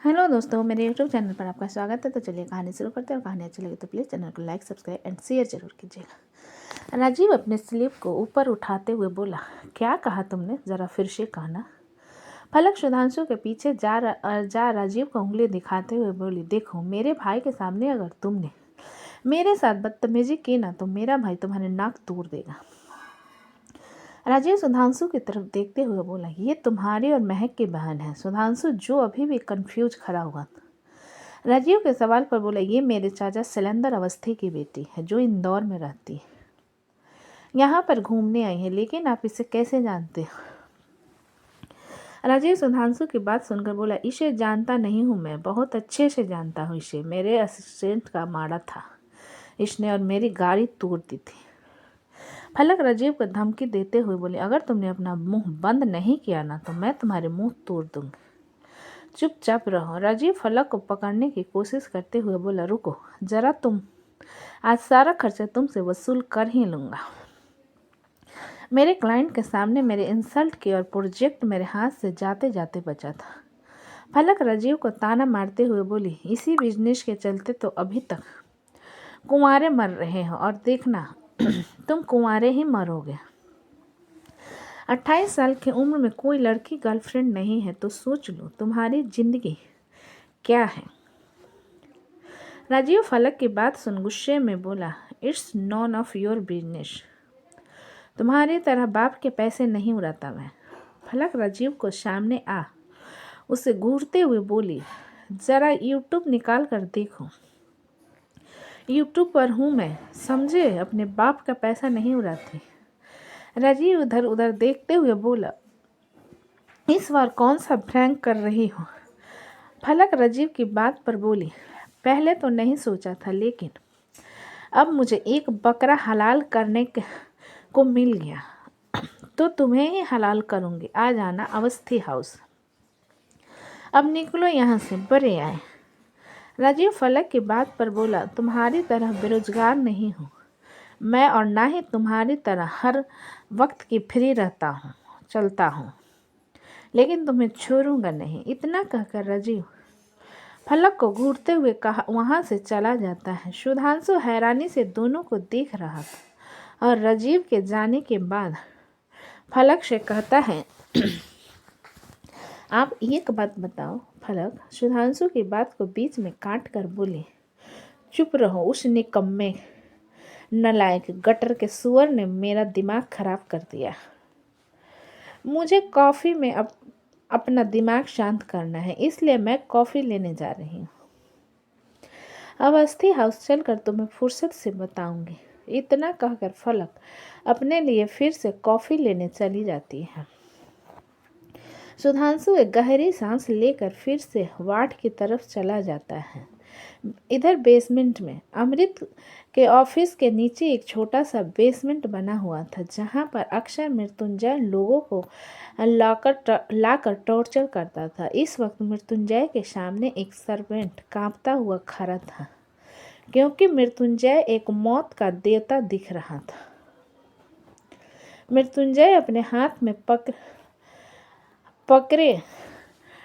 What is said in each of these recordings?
Hello दोस्तों, मेरे YouTube channel पर आपका स्वागत है। तो चलिए कहानी शुरू करते हैं। और कहानी अच्छी लगी तो प्लीज़ चैनल को लाइक, सब्सक्राइब एंड शेयर जरूर कीजिएगा। राजीव अपने स्लीव को ऊपर उठाते हुए बोला, क्या कहा तुमने? ज़रा फिर से कहना। फलक सुधांशु के पीछे जा राजीव को उंगली दिखाते हुए बोली, देखो मेरे भाई के सामने अगर तुमने मेरे साथ बदतमीजी की ना तो मेरा भाई तुम्हारे नाक तोड़ देगा। राजीव सुधांशु की तरफ देखते हुए बोला, ये तुम्हारी और महक की बहन है। सुधांशु जो अभी भी कंफ्यूज खड़ा हुआ था, राजीव के सवाल पर बोला, ये मेरे चाचा शैलेंद्र अवस्थी की बेटी है जो इंदौर में रहती है, यहाँ पर घूमने आई है। लेकिन आप इसे कैसे जानते हो? राजीव सुधांशु की बात सुनकर बोला, इसे जानता नहीं हूँ मैं, बहुत अच्छे से जानता हूँ इसे। मेरे असिस्टेंट का माड़ा था इसने और मेरी गाड़ी तोड़ दी थी। फलक राजीव को धमकी देते हुए बोले, अगर तुमने अपना मुंह बंद नहीं किया ना तो मैं तुम्हारे मुंह तोड़ दूंगी। चुपचाप रहो। राजीव फलक को पकड़ने की कोशिश करते हुए बोला, रुको जरा, तुम आज सारा खर्चा तुमसे वसूल कर ही लूँगा। मेरे क्लाइंट के सामने मेरे इंसल्ट की और प्रोजेक्ट मेरे हाथ से जाते जाते बचा था। फलक राजीव को ताना मारते हुए बोली, इसी बिजनेस के चलते तो अभी तक कुंवारे मर रहे हो और देखना तुम कुंवारे ही मरोगे। 28 साल की उम्र में कोई लड़की गर्लफ्रेंड नहीं है तो सोच लो तुम्हारी जिंदगी क्या है। राजीव फलक की बात सुन गुस्से में बोला, it's none of your business. तुम्हारी तरह बाप के पैसे नहीं उड़ाता मैं। फलक राजीव को सामने आ उसे घूरते हुए बोली, ज़रा यूट्यूब निकाल कर देखो, यूट्यूब पर हूँ मैं, समझे? अपने बाप का पैसा नहीं उड़ाती। राजीव उधर उधर देखते हुए बोला, इस बार कौन सा प्रैंक कर रही हो? फलक राजीव की बात पर बोली, पहले तो नहीं सोचा था लेकिन अब मुझे एक बकरा हलाल करने को मिल गया तो तुम्हें ही हलाल करूँगी। आ जाना अवस्थी हाउस। अब निकलो यहाँ से, बड़े आए। राजीव फलक की बात पर बोला, तुम्हारी तरह बेरोजगार नहीं हूँ मैं और ना ही तुम्हारी तरह हर वक्त की फ्री रहता हूँ चलता हूँ, लेकिन तुम्हें छोड़ूंगा नहीं। इतना कहकर राजीव फलक को घूरते हुए कहा वहाँ से चला जाता है। सुधांशु हैरानी से दोनों को देख रहा था और राजीव के जाने के बाद फलक से कहता है, आप एक बात बताओ। फलक सुधांशु की बात को बीच में काट कर बोले, चुप रहो, उस निकम्मे नालायक गटर के सुअर ने मेरा दिमाग खराब कर दिया। मुझे कॉफ़ी में अपना दिमाग शांत करना है, इसलिए मैं कॉफ़ी लेने जा रही हूँ। अवस्थी हाउस चलकर तुम्हें फुर्सत से बताऊंगी। इतना कहकर फलक अपने लिए फिर से कॉफ़ी लेने चली जाती है। सुधांशु एक गहरी सांस लेकर फिर से वार्ड की तरफ चला जाता है। इधर बेसमेंट में अमृत के ऑफिस के नीचे एक छोटा सा बेसमेंट बना हुआ था जहां पर अक्सर मृत्युंजय लोगों को लाकर टॉर्चर करता था। इस वक्त मृत्युंजय के सामने एक सर्वेंट कांपता हुआ खड़ा था क्योंकि मृत्युंजय एक मौत का देवता दिख रहा था। मृत्युंजय अपने हाथ में पकड़े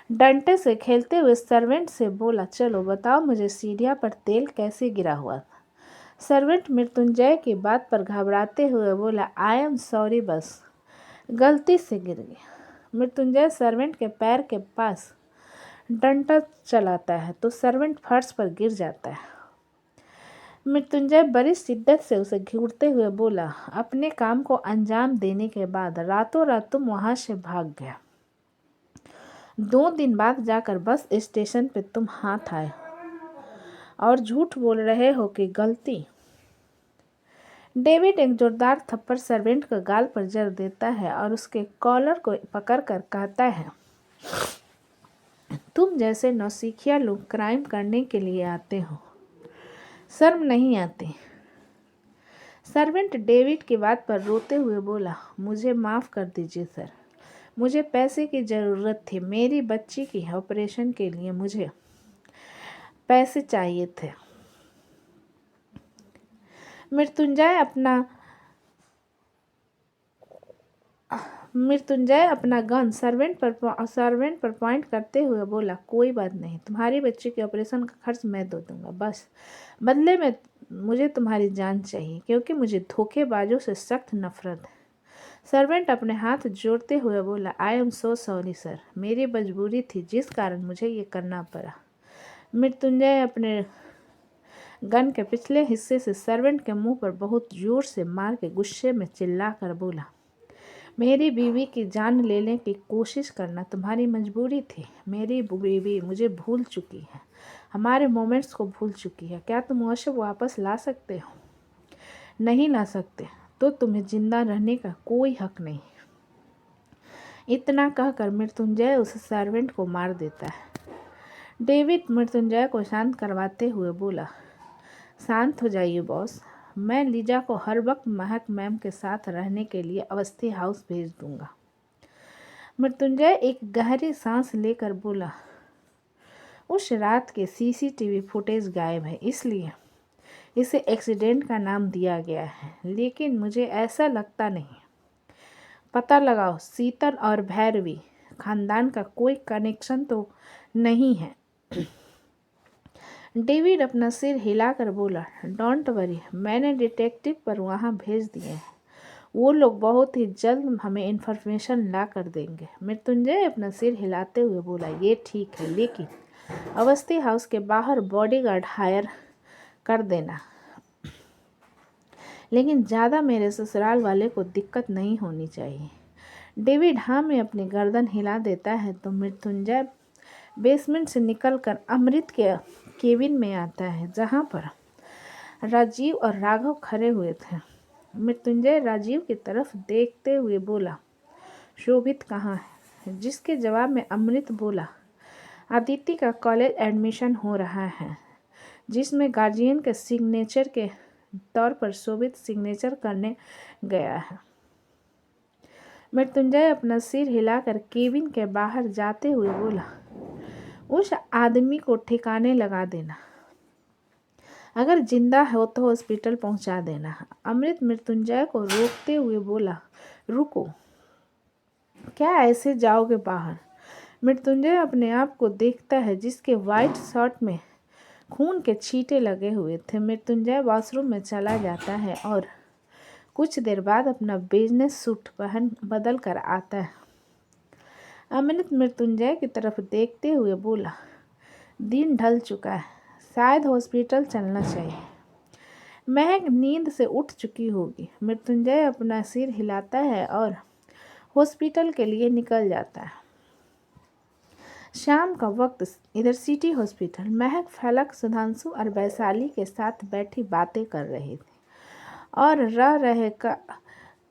डंडे से खेलते हुए सर्वेंट से बोला, चलो बताओ मुझे सीढ़ियाँ पर तेल कैसे गिरा हुआ था। सर्वेंट मृत्युंजय की बात पर घबराते हुए बोला, आई एम सॉरी, बस गलती से गिर गया। मृत्युंजय सर्वेंट के पैर के पास डंडा चलाता है तो सर्वेंट फर्श पर गिर जाता है। मृत्युंजय बड़ी शिद्दत से उसे घूरते हुए बोला, अपने काम को अंजाम देने के बाद रातों रात तुम वहाँ से भाग गया। 2 दिन बाद जाकर बस स्टेशन पे तुम हाथ आए और झूठ बोल रहे हो कि गलती। डेविड एक जोरदार थप्पड़ सर्वेंट के गाल पर जड़ देता है और उसके कॉलर को पकड़कर कहता है, तुम जैसे नौसिखिया लोग क्राइम करने के लिए आते हो, शर्म नहीं आती? सर्वेंट डेविड की बात पर रोते हुए बोला, मुझे माफ़ कर दीजिए सर, मुझे पैसे की ज़रूरत थी। मेरी बच्ची की ऑपरेशन के लिए मुझे पैसे चाहिए थे। मृत्युंजय अपना मृत्युंजय अपना गन सर्वेंट पर पॉइंट करते हुए बोला, कोई बात नहीं, तुम्हारी बच्ची के ऑपरेशन का खर्च मैं दे दूंगा, बस बदले में मुझे तुम्हारी जान चाहिए, क्योंकि मुझे धोखेबाजों से सख्त नफरत है। सर्वेंट अपने हाथ जोड़ते हुए बोला, I am so sorry sir, मेरी मजबूरी थी जिस कारण मुझे ये करना पड़ा। मृत्युंजय अपने गन के पिछले हिस्से से सर्वेंट के मुंह पर बहुत जोर से मार के गुस्से में चिल्लाकर बोला, मेरी बीवी की जान लेने की कोशिश करना तुम्हारी मजबूरी थी। मेरी बीवी मुझे भूल चुकी है, हमारे मोमेंट्स को भूल चुकी है। क्या तुम वो सब वापस ला सकते हो? नहीं ला सकते तो तुम्हें जिंदा रहने का कोई हक नहीं। इतना कहकर मृत्युंजय उस सर्वेंट को मार देता है। डेविड मृत्युंजय को शांत करवाते हुए बोला, शांत हो जाइए बॉस, मैं लीजा को हर वक्त महक मैम के साथ रहने के लिए अवस्थी हाउस भेज दूंगा। मृत्युंजय एक गहरी सांस लेकर बोला, उस रात के सीसीटीवी फुटेज गायब है, इसलिए इसे एक्सीडेंट का नाम दिया गया है, लेकिन मुझे ऐसा लगता नहीं। पता लगाओ, शीतल और भैरवी खानदान का कोई कनेक्शन तो नहीं है। डेविड अपना सिर हिलाकर बोला, डोंट वरी, मैंने डिटेक्टिव पर वहाँ भेज दिए हैं, वो लोग बहुत ही जल्द हमें इन्फॉर्मेशन ला कर देंगे। मृत्युंजय अपना सिर हिलाते हुए बोला, ये ठीक है, लेकिन अवस्थी हाउस के बाहर बॉडीगार्ड हायर कर देना, लेकिन ज़्यादा मेरे ससुराल वाले को दिक्कत नहीं होनी चाहिए। डेविड हाँ में अपनी गर्दन हिला देता है तो मृत्युंजय बेसमेंट से निकलकर अमृत के केबिन में आता है, जहाँ पर राजीव और राघव खड़े हुए थे। मृत्युंजय राजीव की तरफ देखते हुए बोला, शोभित कहाँ है? जिसके जवाब में अमृत बोला, अदिति का कॉलेज एडमिशन हो रहा है, जिसमें गार्जियन के सिग्नेचर के तौर पर शोभित सिग्नेचर करने गया है। मृत्युंजय अपना सिर हिलाकर केबिन के बाहर जाते हुए बोला, उस आदमी को ठिकाने लगा देना, अगर जिंदा हो तो हॉस्पिटल पहुंचा देना। अमृत मृत्युंजय को रोकते हुए बोला, रुको, क्या ऐसे जाओगे बाहर? मृत्युंजय अपने आप को देखता है, जिसके वाइट शर्ट में खून के छींटे लगे हुए थे। मृत्युंजय वॉशरूम में चला जाता है और कुछ देर बाद अपना बिजनेस सूट बदल कर आता है। अमृत मृत्युंजय की तरफ देखते हुए बोला, दिन ढल चुका है, शायद हॉस्पिटल चलना चाहिए। महक नींद से उठ चुकी होगी। मृत्युंजय अपना सिर हिलाता है और हॉस्पिटल के लिए निकल जाता है। शाम का वक्त इधर सिटी हॉस्पिटल, महक, फलक, सुधांशु और वैशाली के साथ बैठी बातें कर रही थी और रह रहे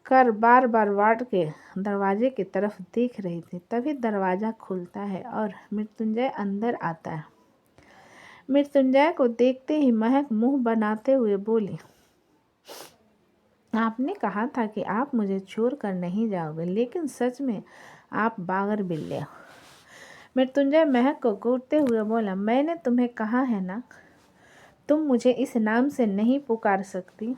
कर बार बार वार्ड के दरवाजे की तरफ देख रही थी। तभी दरवाज़ा खुलता है और मृत्युंजय अंदर आता है। मृत्युंजय को देखते ही महक मुंह बनाते हुए बोली, आपने कहा था कि आप मुझे छोड़ कर नहीं जाओगे, लेकिन सच में आप बागर बिल्ले हो। मृत्युंजय महक को घूरते हुए बोला, मैंने तुम्हें कहा है ना, तुम मुझे इस नाम से नहीं पुकार सकती।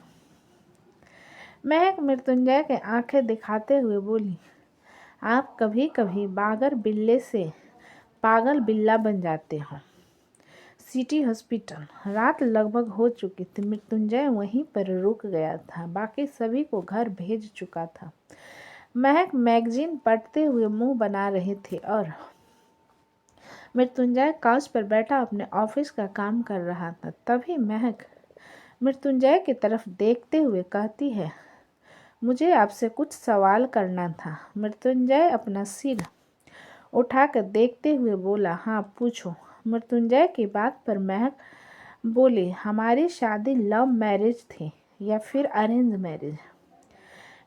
महक मृत्युंजय के आंखें दिखाते हुए बोली, आप कभी कभी बागर बिल्ले से पागल बिल्ला बन जाते हो। सिटी हॉस्पिटल, रात लगभग हो चुकी थी। मृत्युंजय वहीं पर रुक गया था, बाकी सभी को घर भेज चुका था। महक मैगजीन पढ़ते हुए मुंह बना रही थी और मृत्युंजय काउच पर बैठा अपने ऑफिस का काम कर रहा था। तभी महक मृत्युंजय की तरफ देखते हुए कहती है, मुझे आपसे कुछ सवाल करना था। मृत्युंजय अपना सिर उठाकर देखते हुए बोला, हाँ पूछो। मृत्युंजय की बात पर महक बोली, हमारी शादी लव मैरिज थी या फिर अरेंज मैरिज?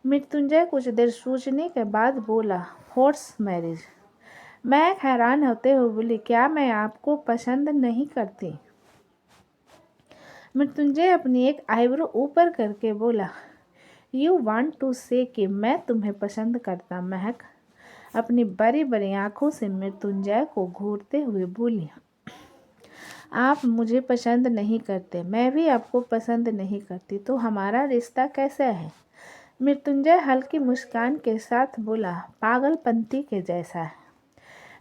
मृत्युंजय कुछ देर सोचने के बाद बोला, फोर्स मैरिज। महक हैरान होते हुए बोली, क्या मैं आपको पसंद नहीं करती? मृत्युंजय अपनी एक आईब्रो ऊपर करके बोला, यू वांट टू से कि मैं तुम्हें पसंद करता? महक अपनी बड़ी बड़ी आंखों से मृत्युंजय को घूरते हुए बोली, आप मुझे पसंद नहीं करते, मैं भी आपको पसंद नहीं करती, तो हमारा रिश्ता कैसा है? मृत्युंजय हल्की मुस्कान के साथ बोला, पागलपंती के जैसा है।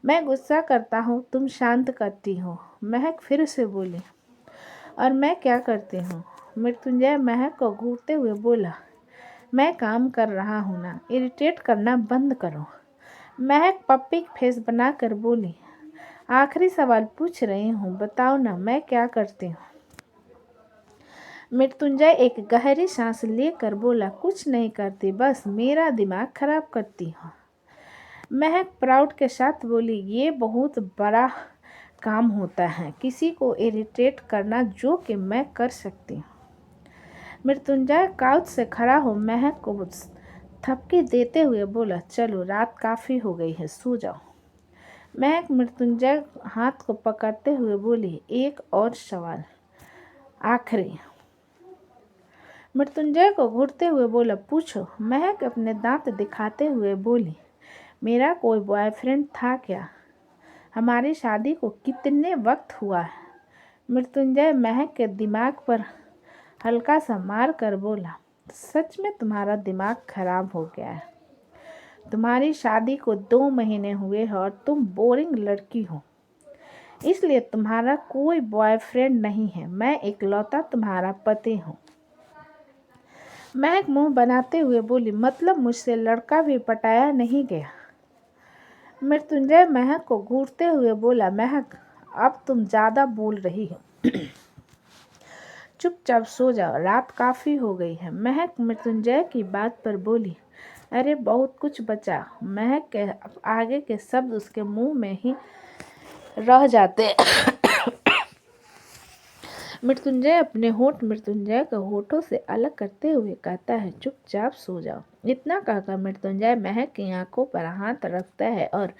मैं गुस्सा करता हूँ, तुम शांत करती हो। महक फिर से बोली, और मैं क्या करती हूँ? मृत्युंजय महक को घूरते हुए बोला, मैं काम कर रहा हूँ ना, इरिटेट करना बंद करो। महक पप्पी फेस बनाकर बोली, आखिरी सवाल पूछ रही हूँ, बताओ ना, मैं क्या करती हूँ? मृत्युंजय एक गहरी सांस लेकर बोला, कुछ नहीं करती, बस मेरा दिमाग खराब करती हो। महक प्राउड के साथ बोली, ये बहुत बड़ा काम होता है, किसी को इरिटेट करना, जो कि मैं कर सकती हूँ। मृत्युंजय काउच से खड़ा हो महक को थपकी देते हुए बोला, चलो रात काफ़ी हो गई है, सो जाओ। महक मृत्युंजय हाथ को पकड़ते हुए बोली, एक और सवाल, आखिरी। मृत्युंजय को घूरते हुए बोला, पूछो। महक अपने दांत दिखाते हुए बोली, मेरा कोई बॉयफ्रेंड था क्या? हमारी शादी को कितने वक्त हुआ है? मृत्युंजय महक के दिमाग पर हल्का सा मार कर बोला, सच में तुम्हारा दिमाग खराब हो गया है। तुम्हारी शादी को 2 महीने हुए हैं और तुम बोरिंग लड़की हो, इसलिए तुम्हारा कोई बॉयफ्रेंड नहीं है। मैं इकलौता तुम्हारा पति हूँ। महक मुंह बनाते हुए बोली, मतलब मुझसे लड़का भी पटाया नहीं गया? मृत्युंजय महक को घूरते हुए बोला, महक अब तुम ज़्यादा बोल रही हो, चुपचाप सो जाओ, रात काफ़ी हो गई है। महक मृत्युंजय की बात पर बोली, अरे बहुत कुछ बचा। महक के आगे के शब्द उसके मुंह में ही रह जाते। मृत्युंजय अपने होठ मृत्युंजय के होठों से अलग करते हुए कहता है, चुपचाप सो जाओ। इतना कहकर मृत्युंजय महक की आंखों पर हाथ रखता है और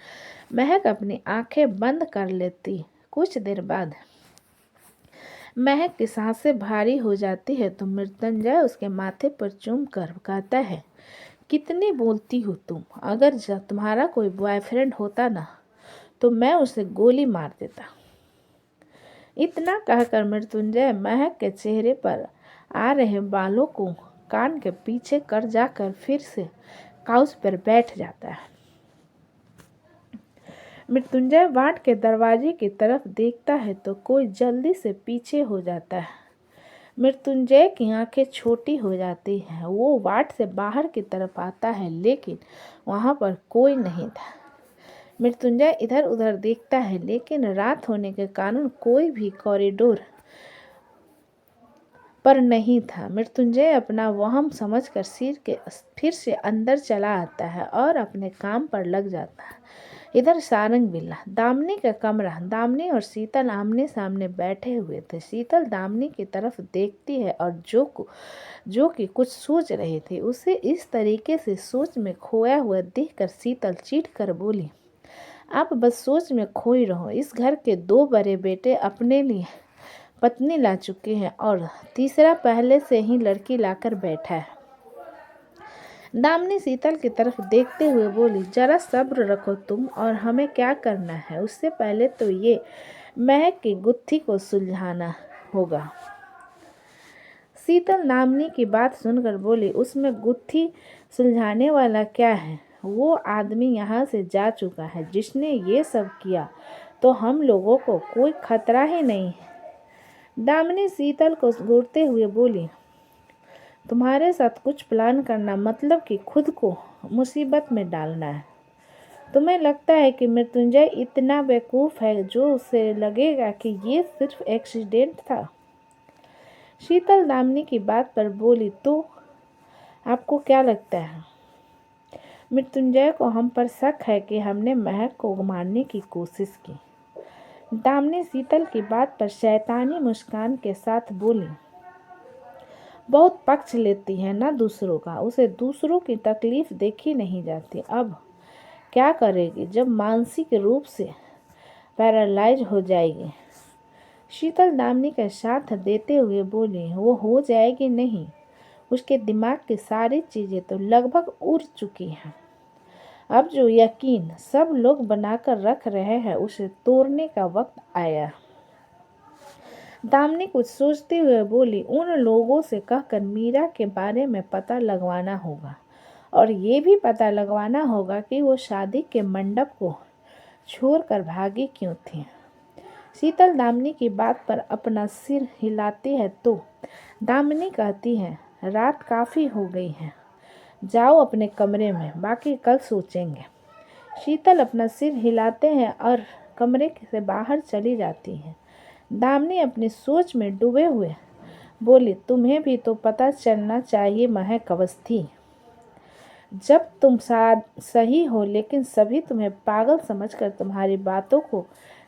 महक अपनी आंखें बंद कर लेती। कुछ देर बाद महक की सांसें भारी हो जाती है तो मृत्युंजय उसके माथे पर चूम कर कहता है, कितनी बोलती हो तुम। अगर तुम्हारा कोई बॉयफ्रेंड होता ना तो मैं उसे गोली मार देता। इतना कहकर मृत्युंजय महक के चेहरे पर आ रहे बालों को कान के पीछे कर जाकर फिर से काउच पर बैठ जाता है। मृत्युंजय वार्ड के दरवाजे की तरफ देखता है तो कोई जल्दी से पीछे हो जाता है। मृत्युंजय की आंखें छोटी हो जाती हैं। वो वार्ड से बाहर की तरफ आता है लेकिन वहाँ पर कोई नहीं था। मृत्युंजय इधर उधर देखता है लेकिन रात होने के कारण कोई भी कॉरिडोर पर नहीं था। मृत्युंजय अपना वहम समझकर फिर से अंदर चला आता है और अपने काम पर लग जाता है। इधर सारंग बिल्ला दामिनी का कमरा। दामिनी और शीतल आमने सामने बैठे हुए थे। शीतल दामिनी की तरफ देखती है और जो कि कुछ सोच रही थी, उसे इस तरीके से सोच में खोया हुआ देखकर शीतल चीढ़ कर बोली, आप बस सोच में खोई रहो। इस घर के 2 बड़े बेटे अपने लिए पत्नी ला चुके हैं और तीसरा पहले से ही लड़की लाकर बैठा है। दामिनी शीतल की तरफ देखते हुए बोली, जरा सब्र रखो तुम, और हमें क्या करना है उससे पहले तो ये महक की गुत्थी को सुलझाना होगा। शीतल दामिनी की बात सुनकर बोली, उसमें गुत्थी सुलझाने वाला क्या है? वो आदमी यहाँ से जा चुका है जिसने ये सब किया, तो हम लोगों को कोई खतरा ही नहीं है। दामिनी शीतल को घूरते हुए बोली, तुम्हारे साथ कुछ प्लान करना मतलब कि खुद को मुसीबत में डालना है। तुम्हें लगता है कि मृत्युंजय इतना बेवकूफ़ है जो उसे लगेगा कि ये सिर्फ एक्सीडेंट था? शीतल दामिनी की बात पर बोली, तो आपको क्या लगता है? मृत्युंजय को हम पर शक है कि हमने महक को मारने की कोशिश की। दामिनी शीतल की बात पर शैतानी मुस्कान के साथ बोली, बहुत पक्ष लेती है ना दूसरों का, उसे दूसरों की तकलीफ देखी नहीं जाती। अब क्या करेगी जब मानसिक रूप से पैरालाइज हो जाएगी? शीतल दामिनी का साथ देते हुए बोली, वो हो जाएगी नहीं, उसके दिमाग की सारी चीज़ें तो लगभग उड़ चुकी हैं। अब जो यकीन सब लोग बनाकर रख रहे हैं उसे तोड़ने का वक्त आया। दामिनी कुछ सोचते हुए बोली, उन लोगों से कहकर मीरा के बारे में पता लगवाना होगा और ये भी पता लगवाना होगा कि वो शादी के मंडप को छोड़कर भागी क्यों थी। शीतल दामिनी की बात पर अपना सिर हिलाती है तो दामिनी कहती है, रात काफ़ी हो गई है, जाओ अपने कमरे में, बाकी कल सोचेंगे। शीतल अपना सिर हिलाते हैं और कमरे से बाहर चली जाती हैं। दामिनी अपनी सोच में डूबे हुए बोली, तुम्हें भी तो पता चलना चाहिए महक अवस्थी, जब तुम सही हो लेकिन सभी तुम्हें पागल समझकर तुम्हारी बातों को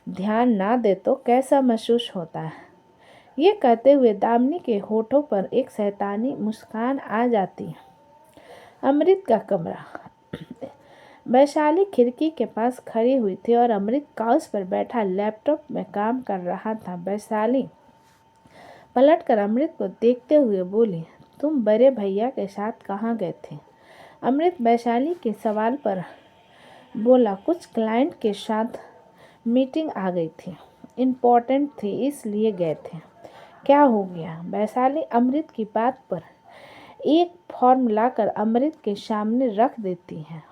ध्यान ना दे तो कैसा महसूस होता है। ये कहते हुए दामिनी के होठों पर एक शैतानी मुस्कान आ जाती है। अमृत का कमरा। वैशाली खिड़की के पास खड़ी हुई थी और अमृत काउच पर बैठा लैपटॉप में काम कर रहा था। वैशाली पलटकर अमृत को देखते हुए बोली, तुम बड़े भैया के साथ कहाँ गए थे? अमृत वैशाली के सवाल पर बोला, कुछ क्लाइंट के साथ मीटिंग आ गई थी, इम्पोर्टेंट थी इसलिए गए थे। क्या हो गया? वैशाली अमृत की बात पर एक फॉर्म लाकर अमृत के सामने रख देती है।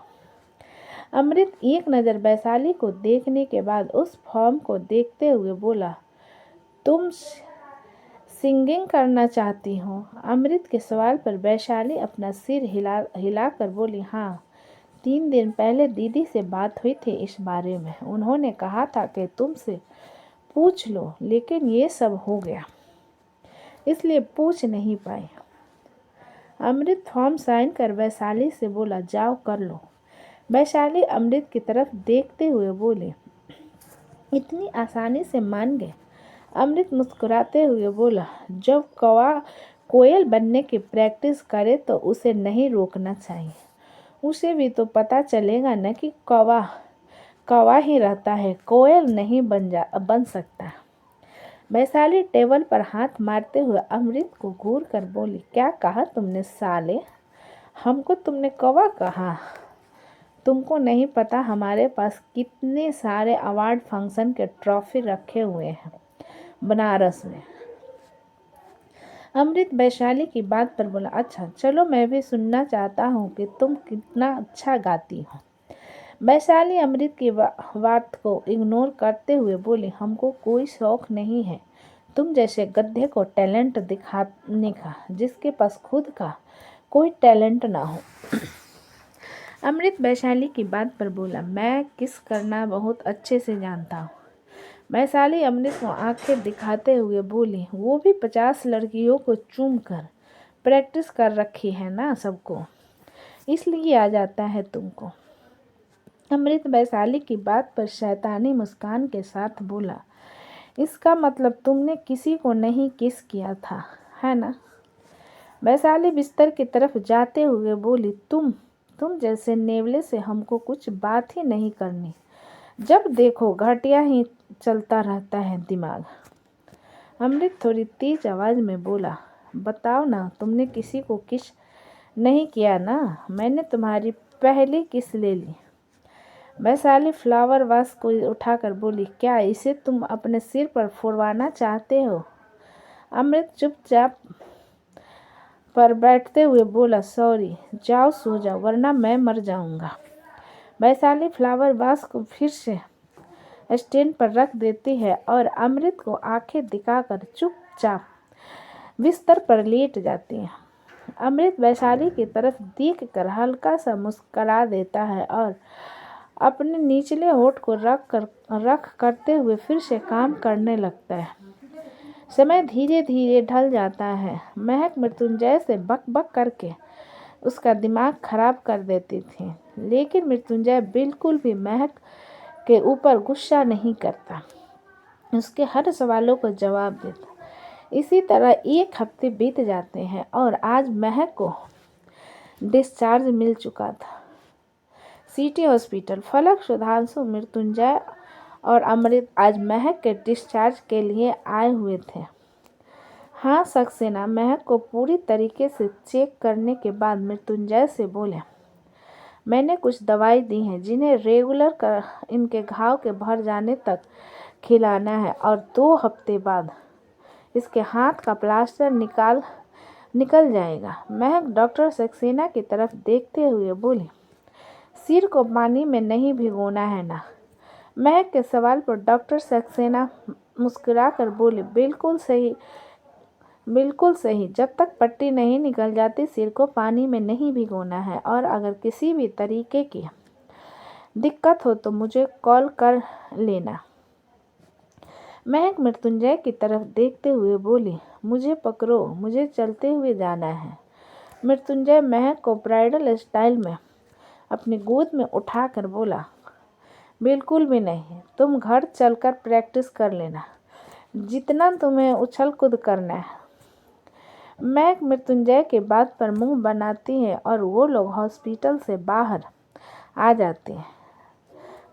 अमृत एक नज़र वैशाली को देखने के बाद उस फॉर्म को देखते हुए बोला, तुम सिंगिंग करना चाहती हो? अमृत के सवाल पर वैशाली अपना सिर हिलाकर बोली, हाँ, 3 दिन पहले दीदी से बात हुई थी इस बारे में। उन्होंने कहा था कि तुमसे पूछ लो, लेकिन ये सब हो गया इसलिए पूछ नहीं पाई। अमृत फॉर्म साइन कर वैशाली से बोला, जाओ कर लो। वैशाली अमृत की तरफ देखते हुए बोली, इतनी आसानी से मान गए? अमृत मुस्कुराते हुए बोला, जब कोयल बनने की प्रैक्टिस करे तो उसे नहीं रोकना चाहिए। उसे भी तो पता चलेगा न कि कौवा ही रहता है, कोयल नहीं बन सकता। वैशाली टेबल पर हाथ मारते हुए अमृत को घूर कर बोली, क्या कहा तुमने साले? हमको तुमने कौवा कहा? तुमको नहीं पता हमारे पास कितने सारे अवार्ड फंक्शन के ट्रॉफी रखे हुए हैं बनारस में। अमृत वैशाली की बात पर बोला, अच्छा चलो मैं भी सुनना चाहता हूँ कि तुम कितना अच्छा गाती हो। वैशाली अमृत की बात को इग्नोर करते हुए बोली, हमको कोई शौक नहीं है तुम जैसे गधे को टैलेंट दिखाने का जिसके पास खुद का कोई टैलेंट ना हो। अमृत वैशाली की बात पर बोला, मैं किस करना बहुत अच्छे से जानता हूँ। वैशाली अमृत को आंखें दिखाते हुए बोली, वो भी 50 लड़कियों को चूम कर प्रैक्टिस कर रखी है ना सबको, इसलिए आ जाता है तुमको। अमृत वैशाली की बात पर शैतानी मुस्कान के साथ बोला, इसका मतलब तुमने किसी को नहीं किस किया था, है ना? वैशाली बिस्तर की तरफ जाते हुए बोली, तुम जैसे नेवले से हमको कुछ बात ही नहीं करनी, जब देखो घटिया ही चलता रहता है दिमाग। अमृत थोड़ी तेज आवाज़ में बोला, बताओ ना, तुमने किसी को किस नहीं किया ना? मैंने तुम्हारी पहली किस ले ली। वैशाली फ्लावर वास को उठाकर बोली, क्या इसे तुम अपने सिर पर फोड़वाना चाहते हो? अमृत चुपचाप पर बैठते हुए बोला, सॉरी, जाओ सो जाओ वरना मैं मर जाऊंगा। वैशाली फ्लावर वास को फिर से स्टैंड पर रख देती है और अमृत को आंखें दिखाकर चुपचाप बिस्तर पर लेट जाती है। अमृत वैशाली की तरफ देखकर हल्का सा मुस्कुरा देता है और अपने निचले होठ को रख करते हुए फिर से काम करने लगता है। समय धीरे धीरे ढल जाता है। महक मृत्युंजय से बक बक करके उसका दिमाग खराब कर देती थी, लेकिन मृत्युंजय बिल्कुल भी महक के ऊपर गुस्सा नहीं करता, उसके हर सवालों को जवाब देता। इसी तरह 1 हफ्ते बीत जाते हैं और आज महक को डिस्चार्ज मिल चुका था। City hospital. फलक, सुधांशु, मृत्युंजय और अमृत आज महक के डिस्चार्ज के लिए आए हुए थे। हाँ, सक्सेना महक को पूरी तरीके से चेक करने के बाद मृत्युंजय से बोले, मैंने कुछ दवाई दी है जिन्हें रेगुलर इनके घाव के भर जाने तक खिलाना है और 2 हफ्ते बाद इसके हाथ का प्लास्टर निकल जाएगा। महक डॉक्टर सक्सेना की तरफ देखते हुए बोली, सिर को पानी में नहीं भिगोना है ना? महक के सवाल पर डॉक्टर सक्सेना मुस्कुराकर बोले, बिल्कुल सही, बिल्कुल सही। जब तक पट्टी नहीं निकल जाती सिर को पानी में नहीं भिगोना है, और अगर किसी भी तरीके की दिक्कत हो तो मुझे कॉल कर लेना। महक मृत्युंजय की तरफ देखते हुए बोली, मुझे पकड़ो, मुझे चलते हुए जाना है। मृत्युंजय महक को ब्राइडल स्टाइल में अपनी गोद में उठाकर बोला, बिल्कुल भी नहीं, तुम घर चलकर प्रैक्टिस कर लेना, जितना तुम्हें उछल कूद करना है। महक मृत्युंजय के बात पर मुंह बनाती है और वो लोग हॉस्पिटल से बाहर आ जाते हैं।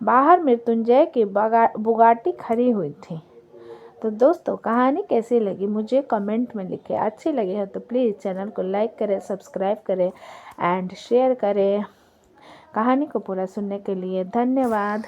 बाहर मृत्युंजय की बुगाटी खड़ी हुई थी। तो दोस्तों, कहानी कैसी लगी मुझे कमेंट में लिखें। अच्छी लगी है तो प्लीज़ चैनल को लाइक करें, सब्सक्राइब करें एंड शेयर करें। कहानी को पूरा सुनने के लिए धन्यवाद।